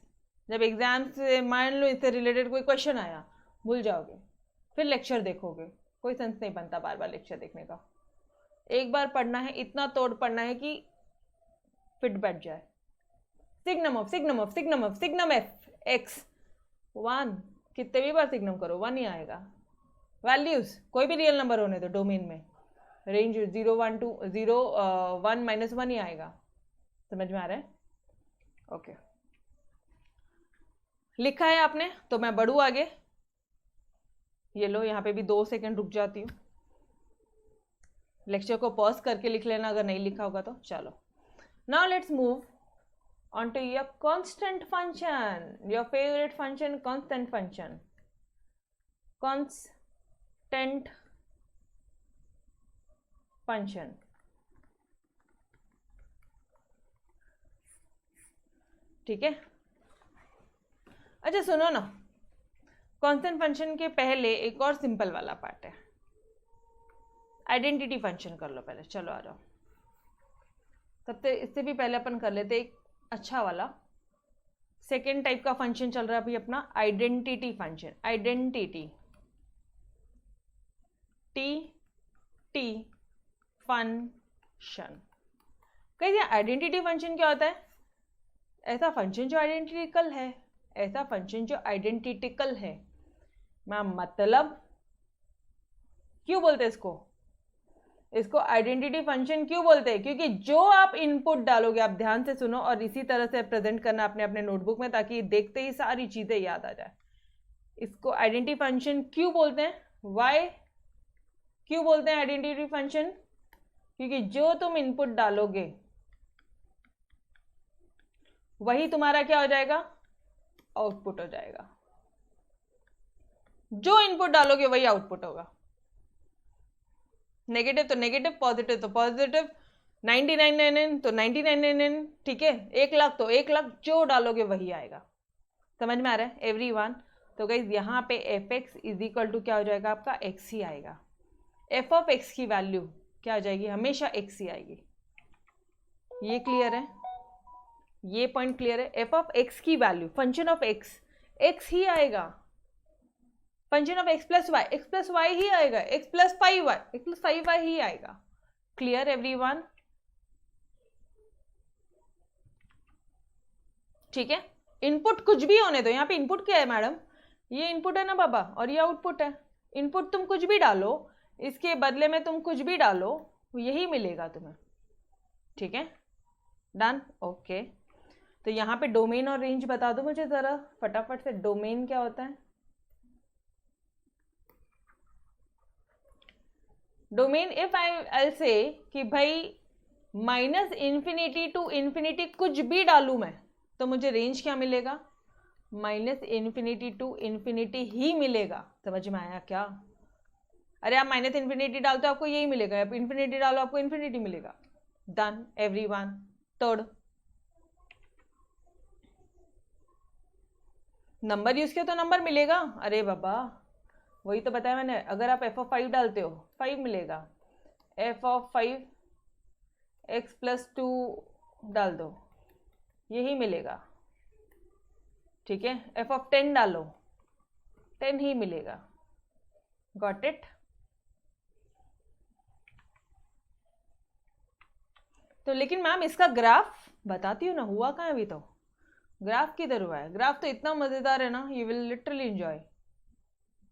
जब एग्जाम से मान लो इससे रिलेटेड कोई क्वेश्चन आया, भूल जाओगे. फिर लेक्चर देखोगे, कोई सेंस नहीं बनता बार बार लेक्चर देखने का. एक बार पढ़ना है, इतना तोड़ पढ़ना है कि फिट बैठ जाए. Signum of signum f(x) 1. कितने भी बार सिग्नम करो 1 ही आएगा. वैल्यूज कोई भी रियल नंबर होने दो डोमेन में. रेंज 0 1 2 0 1 -1 ही आएगा. समझ में आ रहा है? ओके. लिखा है आपने तो मैं बढ़ू आगे. ये लो यहाँ पे भी 2 सेकंड रुक जाती हूँ. लेक्चर को पॉज करके लिख लेना अगर नहीं लिखा होगा तो. चलो now let's move onto your constant function, your favorite function, constant function, constant function. ठीक है, अच्छा सुनो ना, कांस्टेंट फंक्शन के पहले एक और सिंपल वाला पार्ट है, आइडेंटिटी फंक्शन कर लो पहले। चलो आ जाओ, सबसे इससे भी पहले अपन कर लेते एक अच्छा वाला सेकेंड टाइप का फंक्शन चल रहा है अभी अपना, identity function. Identity T function. कहिए आइडेंटिटी फंक्शन क्या होता है? ऐसा फंक्शन जो आइडेंटिकल है, ऐसा फंक्शन जो आइडेंटिकल है। मैम मतलब क्यों बोलते हैं इसको आइडेंटिटी फंक्शन क्यों बोलते हैं? क्योंकि जो आप इनपुट डालोगे, आप ध्यान से सुनो और इसी तरह से प्रेजेंट करना अपने अपने नोटबुक में, ताकि देखते ही सारी चीजें याद आ जाए। इसको आइडेंटिटी फंक्शन क्यों बोलते हैं? वाई क्यों बोलते हैं आइडेंटिटी फंक्शन? क्योंकि जो तुम इनपुट डालोगे वही तुम्हारा क्या हो जाएगा? आउटपुट हो जाएगा। जो इनपुट डालोगे वही आउटपुट होगा। नेगेटिव तो नेगेटिव, पॉजिटिव तो पॉजिटिव, 9999 तो 9999, ठीक है, 1,00,000 तो 1,00,000, जो डालोगे वही आएगा। समझ में आ रहा है एवरीवन? तो गाइस यहाँ पे f x is equal to क्या हो जाएगा आपका? एक्स ही आएगा। एफ ऑफ एक्स की वैल्यू क्या आ जाएगी? हमेशा एक्स ही आएगी। ये क्लियर है? ये पॉइंट क्लियर है? एफ ऑफ एक्स की value, function of x, x ही आएगा। Function of x plus y ही आएगा, x plus 5y, x plus 5y ही आएगा। Clear everyone? ठीक है, इनपुट कुछ भी होने दो। यहाँ पे इनपुट क्या है मैडम? ये इनपुट है ना बाबा, और ये आउटपुट है। इनपुट तुम कुछ भी डालो, इसके बदले में तुम कुछ भी डालो, यही मिलेगा तुम्हें। ठीक है, डन, ओके। तो यहाँ पे डोमेन और रेंज बता दो मुझे जरा फटाफट से। डोमेन क्या होता है? डोमेन, इफ आई से कि भाई -∞ to ∞ कुछ भी डालू मैं, तो मुझे रेंज क्या मिलेगा? -∞ to ∞ ही मिलेगा। समझ में आया क्या? अरे आप -∞ डालते हो आपको यही मिलेगा, आप इन्फिनिटी डालो आपको इन्फिनिटी मिलेगा। Done everyone. Third, number use किया तो नंबर मिलेगा। अरे बाबा वही तो बताया मैंने, अगर आप f ऑफ 5 डालते हो 5 मिलेगा। f ऑफ 5 x प्लस 2 डाल दो, यही मिलेगा। ठीक है, f ऑफ 10 डालो 10 ही मिलेगा। Got it? तो लेकिन मैम इसका ग्राफ बताती हूँ ना, हुआ कहाँ अभी? तो ग्राफ किधर हुआ है? ग्राफ तो इतना मजेदार है ना, you will literally enjoy.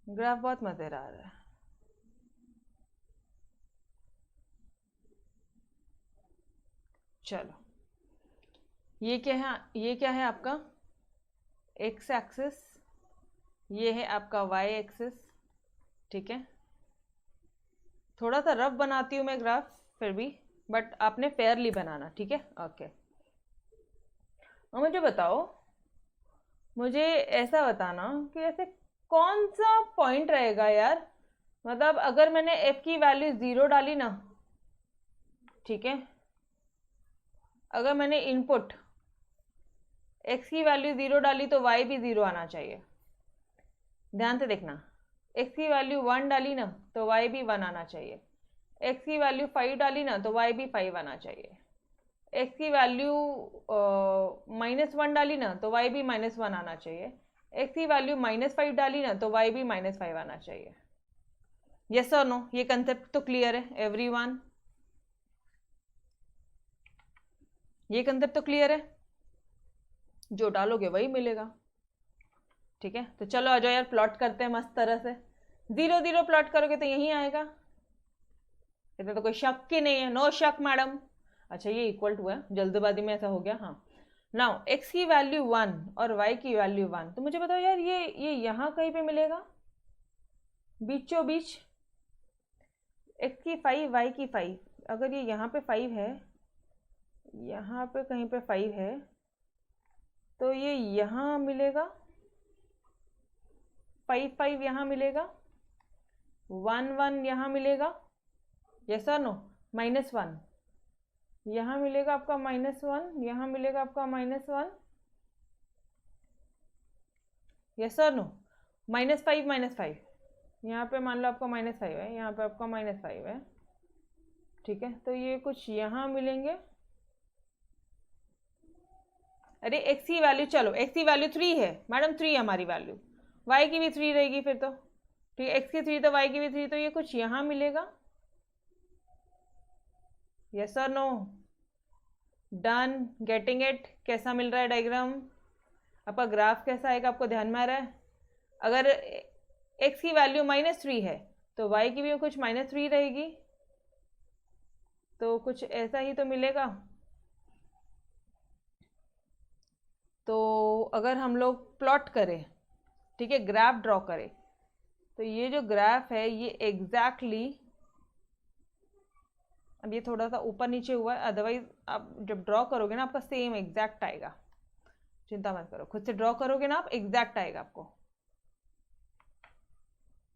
Graph बहुत मजेदार है। चलो, ये क्या है? ये क्या है आपका एक्स एक्सिस, ये है आपका वाई एक्सिस। ठीक है, थोड़ा सा रफ बनाती हूँ मैं ग्राफ फिर भी, बट आपने फेयरली बनाना। ठीक है, ओके। और मुझे बताओ, मुझे ऐसा बताना कि ऐसे कौन सा पॉइंट रहेगा यार, मतलब अगर मैंने f की वैल्यू 0 डाली ना, ठीक है, अगर मैंने इनपुट x की वैल्यू 0 डाली तो y भी 0 आना चाहिए। ध्यान से देखना, x की वैल्यू 1 डाली ना तो y भी 1 आना चाहिए। x की वैल्यू 5 डाली ना तो y भी 5 आना चाहिए। x की वैल्यू -1 डाली ना तो y भी -1 आना चाहिए। x की वैल्यू -5 डाली ना तो y भी -5 आना चाहिए। यस और नो? ये कंसेप्ट तो क्लियर है एवरीवन? ये कंसेप्ट तो क्लियर है? जो डालोगे वही मिलेगा। ठीक है, तो चलो आ जाओ यार, प्लॉट करते हैं मस्त तरह से। 0 0 प्लॉट करोगे तो यही आएगा, इतना तो कोई शक ही नहीं है। नो शक मैडम। अच्छा ये इक्वल टू है, जल्दबाजी में ऐसा हो गया। हाँ, नाउ x की वैल्यू 1 और y की वैल्यू 1, तो मुझे बताओ यार ये यहाँ कहीं पे मिलेगा बीचों बीच? x की 5 y की 5, अगर ये यहाँ पे 5 है, यहाँ पे कहीं पे 5 है, तो ये यहाँ मिलेगा, 5 5 यहाँ मिलेगा, 1 1 यहाँ मिलेगा, यस और नो, -1 यहाँ मिलेगा आपका, -1 यहाँ मिलेगा आपका, -1, यस और नो, -5 -5 यहाँ पे मान लो आपका -5 है, यहाँ पे आपका -5 है, ठीक है। तो ये कुछ यहाँ मिलेंगे। अरे एक्स की वैल्यू, चलो एक्स की वैल्यू 3 है मैडम, 3 हमारी वैल्यू, वाई की भी 3 रहेगी फिर तो, ठीक है, एक्स की 3 तो वाई की भी 3, तो ये कुछ यहाँ मिलेगा, यस और नो, डन, गेटिंग इट। कैसा मिल रहा है डायग्राम आपका, ग्राफ कैसा आएगा आपको ध्यान में आ रहा है? अगर x की वैल्यू -3 है तो y की भी कुछ -3 रहेगी, तो कुछ ऐसा ही तो मिलेगा। तो अगर हम लोग प्लॉट करें, ठीक है, ग्राफ ड्रॉ करें, तो ये जो ग्राफ है ये एग्जैक्टली, अब ये थोड़ा सा ऊपर नीचे हुआ है, अदरवाइज आप जब ड्रॉ करोगे ना आपका सेम एग्जैक्ट आएगा, चिंता मत करो, खुद से ड्रॉ करोगे ना आप एग्जैक्ट आएगा आपको।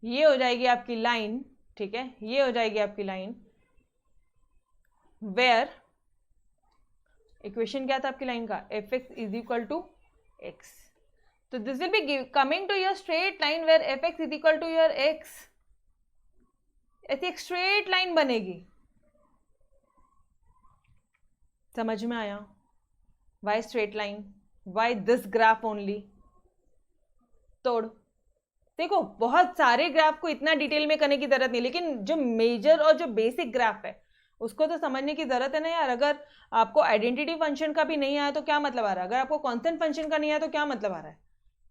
ये हो जाएगी आपकी लाइन, ठीक है, ये हो जाएगी आपकी लाइन, वेयर इक्वेशन क्या था आपकी लाइन का, fx is equal to x, तो this will be coming to your straight line where fx is equal to your x, ऐसी एक स्ट्रेट लाइन बनेगी। समझ में आया? Why straight line, why this graph only. तोड़ देखो, बहुत सारे ग्राफ को इतना डिटेल में करने की जरूरत नहीं, लेकिन जो मेजर और जो बेसिक ग्राफ है उसको तो समझने की जरूरत है ना यार। अगर आपको आइडेंटिटी फंक्शन का भी नहीं आया तो क्या मतलब आ रहा है, अगर आपको कांस्टेंट फंक्शन का नहीं आया तो क्या मतलब आ रहा है,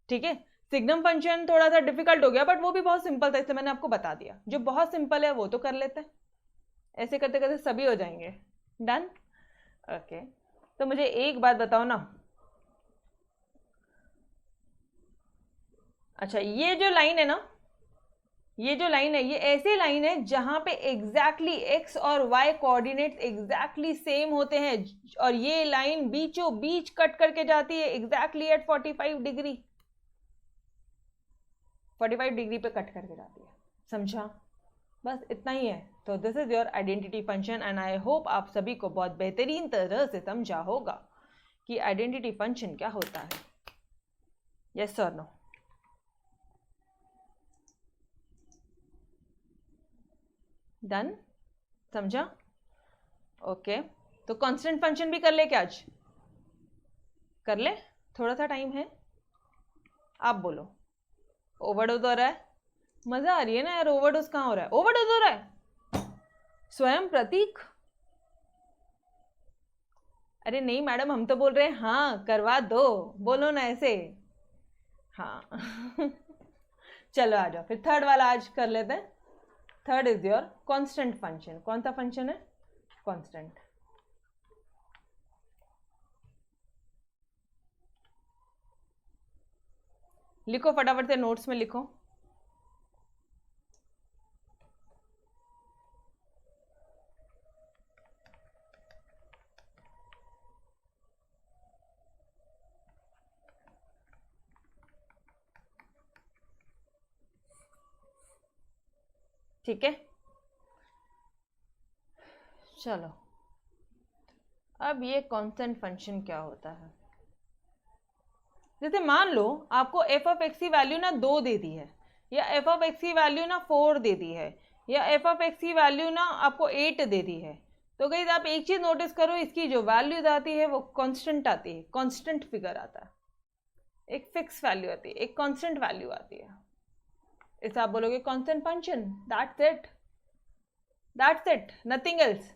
ठीक है। सिग्नम फंक्शन थोड़ा सा डिफिकल्ट हो गया, बट वो भी बहुत सिंपल था, इसलिए मैंने आपको बता दिया। जो बहुत सिंपल है वो तो कर लेते हैं, ऐसे करते करते सभी हो जाएंगे। Done, okay. तो मुझे एक बात बताओ ना, अच्छा ये जो लाइन है ना, ये जो लाइन है ये ऐसी लाइन है जहां पे एग्जैक्टली एक्स और वाई कोऑर्डिनेट्स एग्जैक्टली सेम होते हैं, और ये लाइन बीचों बीच कट करके जाती है एग्जैक्टली एट 45 डिग्री, 45 डिग्री पे कट करके जाती है। समझा? बस इतना ही है। तो this is your identity function, and I hope आप सभी को बहुत बेहतरीन तरह से समझा होगा कि आइडेंटिटी फंक्शन क्या होता है। यस और नो? डन, समझा? ओके। तो कांस्टेंट फंक्शन भी कर ले क्या आज? कर ले, थोड़ा सा टाइम है। आप बोलो। ओवरडोज हो रहा है? मजा आ रही है ना यार। ओवरडोज कहाँ हो रहा है? ओवरडोज हो रहा है स्वयं प्रतीक। अरे नहीं मैडम, हम तो बोल रहे हैं हाँ करवा दो, बोलो ना ऐसे। हाँ चलो आ जाओ फिर, थर्ड वाला आज कर लेते हैं। Third is your constant function. कौन सा फंक्शन है? कांस्टेंट। लिखो फटाफट से, नोट्स में लिखो। ठीक है, चलो अब ये कांस्टेंट फंक्शन क्या होता है। जैसे मान लो आपको एफ ऑफ एक्स की वैल्यू ना 2 दे दी है, या एफ ऑफ एक्स की वैल्यू ना 4 दे दी है, या एफ ऑफ एक्स की वैल्यू ना आपको 8 दे दी है। तो गाइस आप एक चीज नोटिस करो, इसकी जो वैल्यूज आती है वो कांस्टेंट आती है, कांस्टेंट फिगर आता है, एक फिक्स वैल्यू आती है, एक कांस्टेंट वैल्यू आती है। इसे आप बोलोगे constant function, that's it, that's it, nothing else.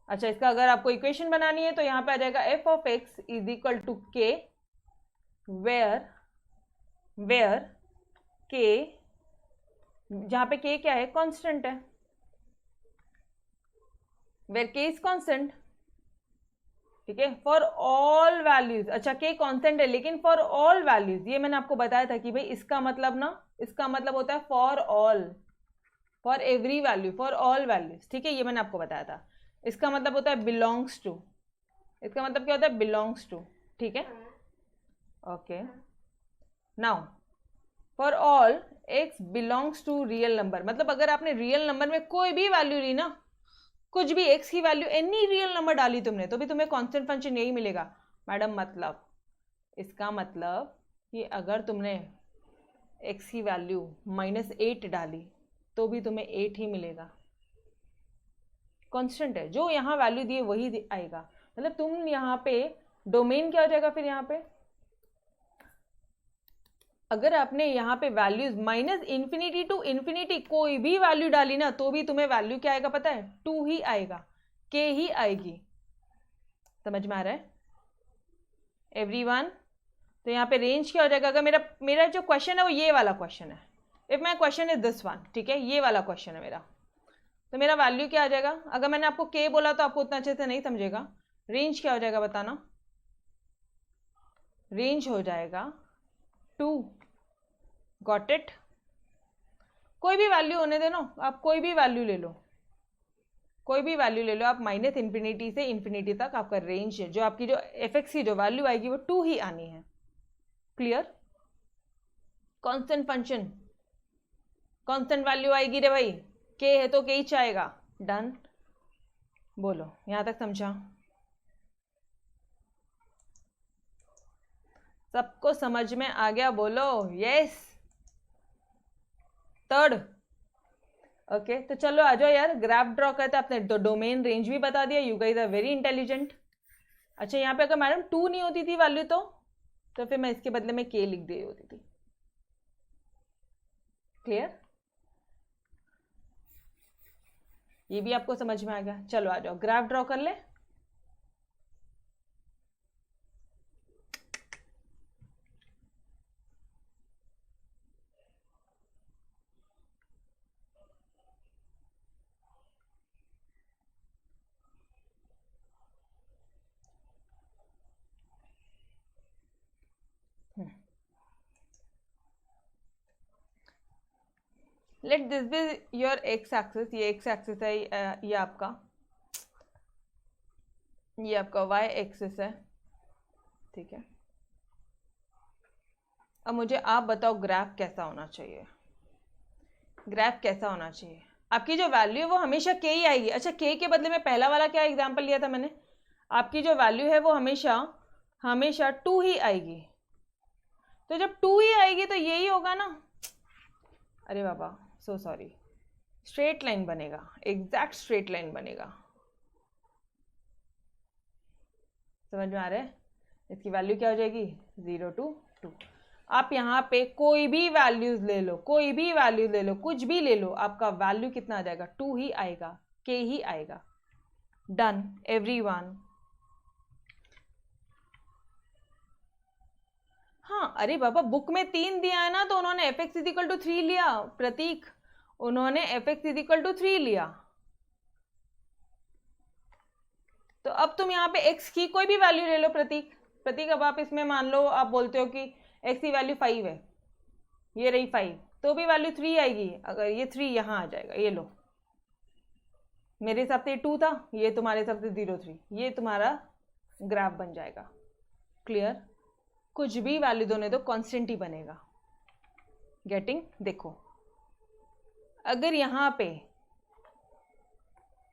अच्छा, इसका अगर आपको इक्वेशन बनानी है तो यहाँ पे आ जाएगा f of x is equal to k, where k, जहां पे के क्या है? कांस्टेंट है, वेयर के इज कांस्टेंट, ठीक है, फॉर ऑल वैल्यूज। अच्छा के कांस्टेंट है लेकिन फॉर ऑल वैल्यूज, ये मैंने आपको बताया था कि भाई इसका मतलब ना, इसका मतलब होता है for all, for every value, for all values, ठीक है, ये मैंने आपको बताया था। इसका मतलब होता है बिलोंग्स टू, इसका मतलब क्या होता है? बिलोंग्स टू, ठीक है। Okay, now for all x belongs to real number, मतलब अगर आपने रियल नंबर में कोई भी वैल्यू ली ना, कुछ भी एक्स की वैल्यू एनी रियल नंबर डाली तुमने, तो भी तुम्हें कांस्टेंट फंक्शन यही मिलेगा मैडम। मतलब इसका मतलब कि अगर तुमने एक्स की वैल्यू -8 डाली तो भी तुम्हें 8 ही मिलेगा, कांस्टेंट है। जो यहाँ वैल्यू दी है वही आएगा। मतलब तुम यहाँ पे डोमेन क्या हो जाएगा फिर यहाँ पे, अगर आपने यहाँ पे वैल्यूज -∞ टू ∞ कोई भी वैल्यू डाली ना, तो भी तुम्हें वैल्यू क्या आएगा पता है, 2 ही आएगा, के ही आएगी। समझ में आ रहा है एवरीवन? तो यहाँ पे रेंज क्या हो जाएगा, अगर मेरा जो क्वेश्चन है वो ये वाला क्वेश्चन है, if my question is this one, ठीक है, ये वाला क्वेश्चन है मेरा, तो मेरा वैल्यू क्या आ जाएगा। अगर मैंने आपको के बोला तो आपको उतना अच्छे से नहीं समझेगा। रेंज क्या हो जाएगा बताना, रेंज हो जाएगा 2। Got it? कोई भी वैल्यू होने दे ना, आप कोई भी वैल्यू ले लो, कोई भी वैल्यू ले लो आप, -∞ से ∞ तक आपका रेंज है। जो आपकी जो एफ की जो वैल्यू आएगी वो 2 ही आनी है। Clear? Constant function, constant value आएगी रे भाई, के है तो के ही आएगा। डन? बोलो यहां तक समझा? सबको समझ में आ गया? बोलो यस। थर्ड ओके, तो चलो आ जाओ यार, ग्राफ ड्रॉ करते हैं। आपने तो डोमेन रेंज भी बता दिया, you guys are very intelligent. अच्छा यहाँ पे अगर मैडम 2 नहीं होती थी वैल्यू तो फिर मैं इसके बदले में के लिख दी होती थी। क्लियर? ये भी आपको समझ में आ गया? चलो आ जाओ ग्राफ ड्रॉ कर ले। Let this be your x axis, ये एक्स एक्सिस है, ये आपका वाई एक्सिस है, ठीक है। अब मुझे आप बताओ ग्राफ कैसा होना चाहिए, ग्राफ कैसा होना चाहिए। आपकी जो वैल्यू है वो हमेशा के ही आएगी। अच्छा के के बदले में पहला वाला क्या एग्जांपल लिया था मैंने, आपकी जो वैल्यू है वो हमेशा 2 ही आएगी। तो जब 2 ही आएगी तो यही होगा ना, अरे बाबा सो सॉरी, स्ट्रेट लाइन बनेगा, एग्जैक्ट स्ट्रेट लाइन बनेगा। समझ में आ रहा है? इसकी वैल्यू क्या हो जाएगी, 0 to 2। आप यहाँ पे कोई भी वैल्यूज ले लो, कोई भी वैल्यू ले लो, कुछ भी ले लो, आपका वैल्यू कितना आ जाएगा, 2 ही आएगा, के ही आएगा। Done everyone? हाँ अरे बाबा बुक में 3 दिया है ना, तो उन्होंने fx = 3 लिया प्रतीक, उन्होंने fx = 3 लिया। तो अब तुम यहाँ पे x की कोई भी वैल्यू ले लो प्रतीक, अब आप इसमें मान लो आप बोलते हो कि x की वैल्यू 5 है, ये रही 5, तो भी वैल्यू 3 आएगी। अगर ये 3 यहाँ आ जाएगा, ये लो, मेरे हिसाब से 2 था, ये तुम्हारे हिसाब से 0 3, ये तुम्हारा ग्राफ बन जाएगा। क्लियर? कुछ भी वैल्यू दोने दो, कांस्टेंट ही बनेगा। गेटिंग? देखो अगर यहाँ पे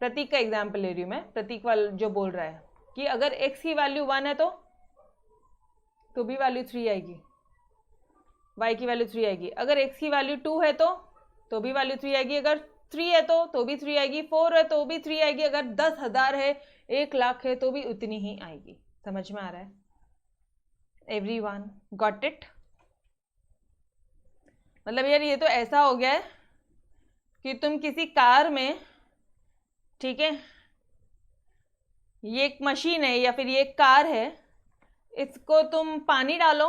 प्रतीक का एग्जाम्पल ले रही हूं मैं, प्रतीक वाला जो बोल रहा है कि अगर x की वैल्यू 1 है तो भी वैल्यू 3 आएगी, y की वैल्यू 3 आएगी। अगर x की वैल्यू 2 है तो भी वैल्यू 3 आएगी। अगर 3 है तो भी 3 आएगी, 4 है तो भी 3 आएगी, अगर 10,000 है, 1,00,000 है तो भी उतनी ही आएगी। समझ में आ रहा है एवरीवन? Got it? मतलब यार ये तो ऐसा हो गया है कि तुम किसी कार में, ठीक है, ये एक मशीन है या फिर ये एक कार है, इसको तुम पानी डालो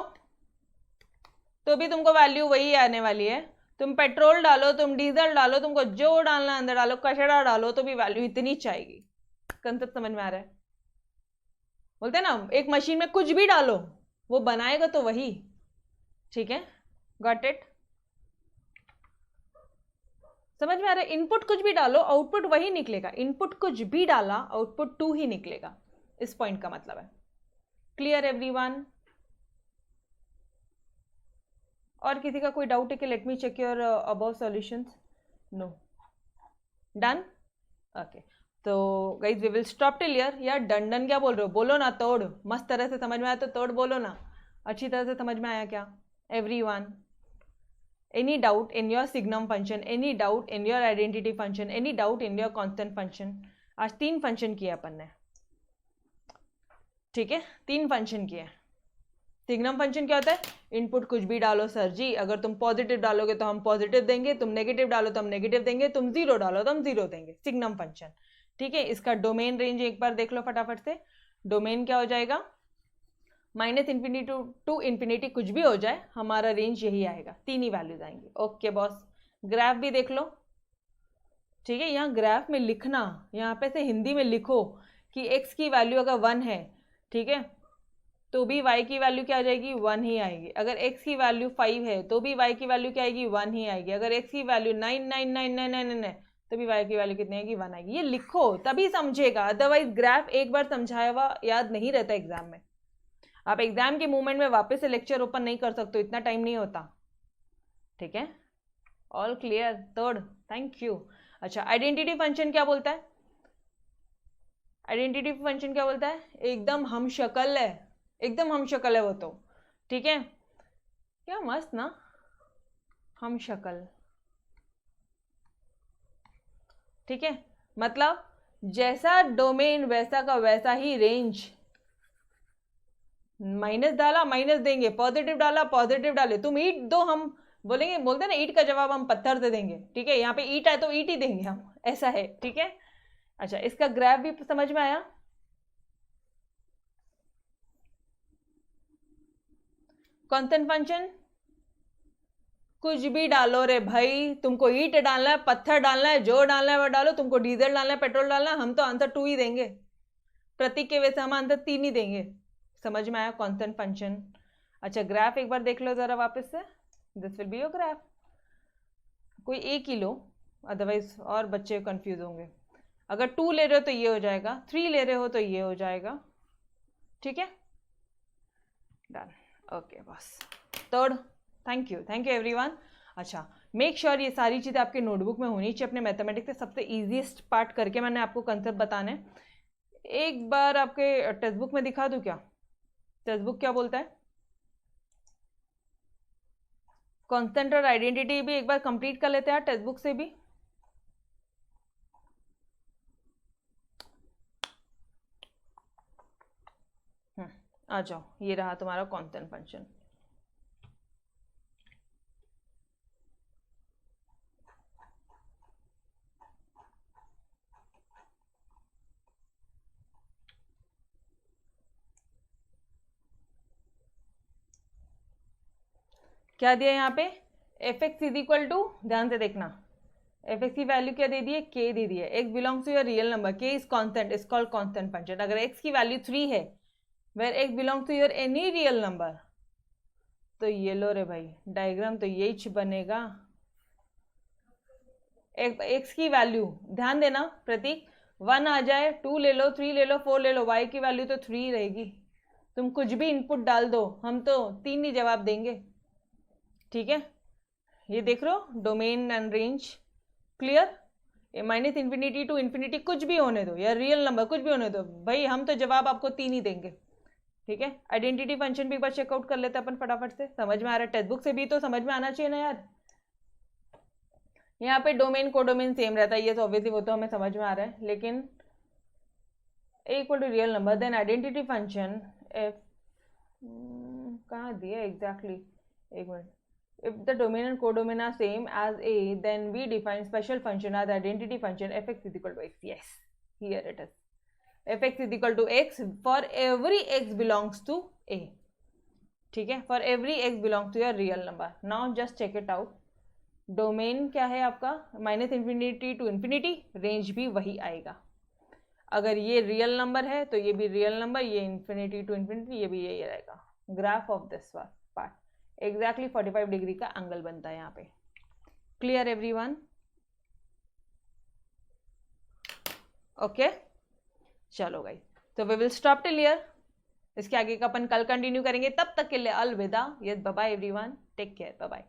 तो भी तुमको वैल्यू वही आने वाली है। तुम पेट्रोल डालो, तुम डीजल डालो, तुमको जो डालना अंदर डालो, कचरा डालो, तो भी वैल्यू इतनी चाहिए। कंसेप्ट समझ में आ रहा है? बोलते हैं ना एक मशीन में कुछ भी डालो वो बनाएगा तो वही, ठीक है। Got it? समझ में आ रहा है? इनपुट कुछ भी डालो आउटपुट वही निकलेगा, इनपुट कुछ भी डाला आउटपुट 2 ही निकलेगा, इस पॉइंट का मतलब है। Clear everyone? और किसी का कोई डाउट है कि let me check your above solutions? No, done, okay. तो guys we will stop till here. यार डन डन क्या बोल रहे हो, बोलो ना तोड़। मस्त तरह से समझ में आया तो तोड़ बोलो ना, अच्छी तरह से समझ में आया क्या everyone? Any doubt in your signum function, any doubt in your identity function, any doubt in your constant function? आज 3 फंक्शन किए अपन ने, ठीक है, 3 फंक्शन किए। सिग्नम फंक्शन क्या होता है? इनपुट कुछ भी डालो सर जी, अगर तुम पॉजिटिव डालोगे तो हम पॉजिटिव देंगे, तुम नेगेटिव डालो तो हम नेगेटिव देंगे, तुम 0 डालो तो हम 0 देंगे, सिग्नम फंक्शन, ठीक है। इसका डोमेन रेंज एक बार देख लो फटाफट से। डोमेन क्या हो जाएगा? -∞ टू इन्फिनिटी, कुछ भी हो जाए हमारा रेंज यही आएगा, 3 ही वैल्यूज आएंगी। ओके बॉस, ग्राफ भी देख लो, ठीक है। यहाँ ग्राफ में लिखना, यहाँ पे से हिंदी में लिखो कि x की वैल्यू अगर 1 है, ठीक है, तो भी y की वैल्यू क्या आ जाएगी? 1 ही आएगी। अगर x की वैल्यू 5 है तो भी y की वैल्यू क्या आएगी? 1 ही आएगी। अगर x की वैल्यू 99999 है तो भी y की वैल्यू कितनी आएगी? 1 आएगी। ये लिखो तभी समझेगा, अदरवाइज ग्राफ एक बार समझाया हुआ याद नहीं रहता एग्जाम में। आप एग्जाम के मूवमेंट में वापस से लेक्चर ओपन नहीं कर सकते, इतना टाइम नहीं होता, ठीक है। All clear? Third, thank you. अच्छा, आइडेंटिटी फंक्शन क्या बोलता है? आइडेंटिटी फंक्शन क्या बोलता है? एकदम हम शक्ल है, एकदम हम शक्ल है वो तो, ठीक है। क्या मस्त ना, हम शक्ल, ठीक है। मतलब जैसा डोमेन वैसा का वैसा ही रेंज। माइनस डाला माइनस देंगे, पॉजिटिव डाला पॉजिटिव डाले, तुम ईट दो हम बोलेंगे, बोलते ना ईट का जवाब हम पत्थर से देंगे, ठीक है। यहाँ पे ईट है तो ईट ही देंगे हम, ऐसा है, ठीक है। अच्छा, इसका ग्राफ भी समझ में आया? कांस्टेंट फंक्शन कुछ भी डालो रे भाई, तुमको ईट डालना है, पत्थर डालना है, जो डालना है वो डालो, तुमको डीजल डालना है, पेट्रोल डालना है, हम तो आंसर 2 ही देंगे। प्रतीक के वैसे हम आंसर 3 ही देंगे। समझ में आया कांस्टेंट फंक्शन? अच्छा, ग्राफ एक बार देख लो जरा वापस से, this will be your graph. कोई एक ही लो, अदरवाइज और बच्चे कंफ्यूज होंगे। अगर 2 ले रहे हो तो ये हो जाएगा, 3 ले रहे हो तो ये हो जाएगा, ठीक है, डन, ओके बस। Third, thank you everyone. अच्छा, मेक श्योर ये सारी चीज़ें आपके नोटबुक में होनी चाहिए। अपने मैथमेटिक्स से सबसे ईजीएस्ट पार्ट करके मैंने आपको कंसेप्ट बताने, एक बार आपके टेक्स्ट बुक में दिखा दूँ क्या? टेक्स्ट बुक क्या बोलता है? कांस्टेंट और आइडेंटिटी भी एक बार कंप्लीट कर लेते हैं टेक्स्ट बुक से भी। आ जाओ, ये रहा तुम्हारा कांस्टेंट फंक्शन। क्या दिया यहाँ पे? F x is equal to, ध्यान से देखना, एफ एक्स की वैल्यू क्या दे दी है? के दे दी है। X belongs to your real number, K is constant, is called constant function. अगर एक्स की वैल्यू 3 है, where x belongs to your any real number, तो ये लो रे भाई, डायग्राम तो यही बनेगा। एक्स की वैल्यू ध्यान देना प्रतीक, 1 आ जाए, 2 ले लो, 3 ले लो, 4 ले लो, वाई की वैल्यू तो 3 रहेगी। तुम कुछ भी इनपुट डाल दो, हम तो 3 ही जवाब देंगे, ठीक है। ये देख लो, domain and range clear. -∞ To infinity कुछ भी होने दो, या रियल नंबर कुछ भी होने दो भाई, हम तो जवाब आपको 3 ही देंगे, ठीक है। आइडेंटिटी फंक्शन भी एक बार चेकआउट कर लेते हैं अपन फटाफट से। समझ में आ रहा है? टेक्स्ट बुक से भी तो समझ में आना चाहिए ना यार। यहाँ पे डोमेन कोडोमेन सेम रहता है, ये तो ऑब्वियसली वो तो हमें समझ में आ रहा है, लेकिन a equal to real number, then identity function f कहाँ दिया एग्जैक्टली, एक मिनट। If the domain and codomain are same as A, then we define special function as identity function fx is equal to x. Yes, here it is. fx is equal to x for every x belongs to A. ठीक है, for every x belongs to your real number. Now just check it out. Domain क्या है आपका? -∞ टू इन्फिनिटी, रेंज भी वही आएगा। अगर ये रियल नंबर है तो ये भी रियल नंबर, ये इन्फिनिटी टू इन्फिनिटी, ये भी यही रहेगा। Graph of this part exactly 45 degree का एंगल बनता है यहाँ पे। Clear everyone? ओके, चलो गाइस, तो we will stop till here. इसके आगे का अपन कल कंटिन्यू करेंगे। तब तक के लिए अलविदा। Yes, bye bye everyone, take care, bye bye.